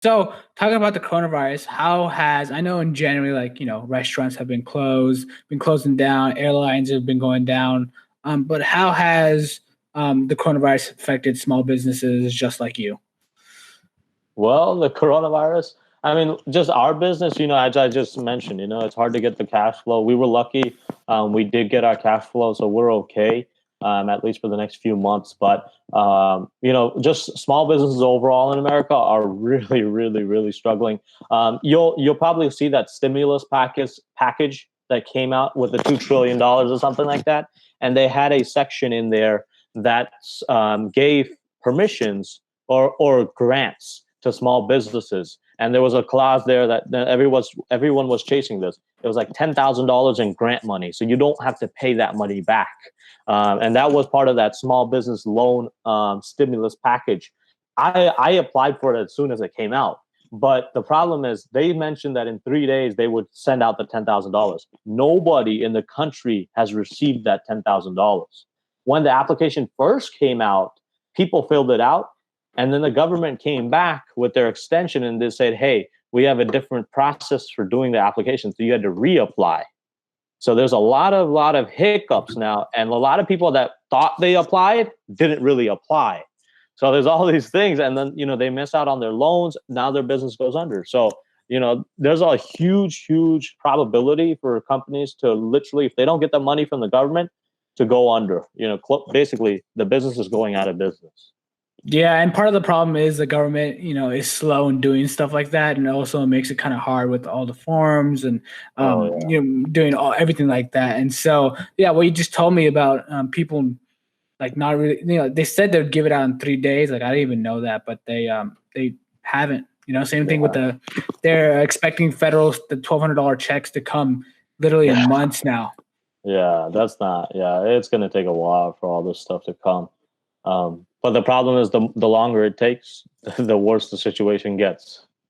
So, talking about the coronavirus, how has I know in January, restaurants have been closing down, airlines have been going down. But how has the coronavirus affected small businesses just like you? Well, the coronavirus, I mean, just our business, as I just mentioned, it's hard to get the cash flow. We were lucky. We did get our cash flow, so we're okay, at least for the next few months. But, just small businesses overall in America are really, really, really struggling. You'll probably see that stimulus package that came out with the $2 trillion or something like that. And they had a section in there that gave permissions or grants to small businesses. And there was a clause there that everyone was chasing this. It was like $10,000 in grant money, so you don't have to pay that money back. And that was part of that small business loan stimulus package. I applied for it as soon as it came out. But the problem is they mentioned that in 3 days they would send out the $10,000. Nobody in the country has received that $10,000. When the application first came out, people filled it out, and then the government came back with their extension and they said, hey, we have a different process for doing the application. So you had to reapply. So there's a lot of hiccups now. And a lot of people that thought they applied didn't really apply. So there's all these things. And then, they miss out on their loans. Now their business goes under. So, there's a huge, huge probability for companies to literally, if they don't get the money from the government, to go under. Basically, the business is going out of business. Yeah, and part of the problem is the government, is slow in doing stuff like that, and also it makes it kind of hard with all the forms and Oh, yeah. doing everything like that. And so, yeah, what you just told me about people like not really, they said they'd give it out in 3 days. Like I didn't even know that, but they haven't. Same thing with Yeah. they're expecting the $1,200 checks to come literally in months now. Yeah, it's going to take a while for all this stuff to come. But the problem is the longer it takes, the worse the situation gets.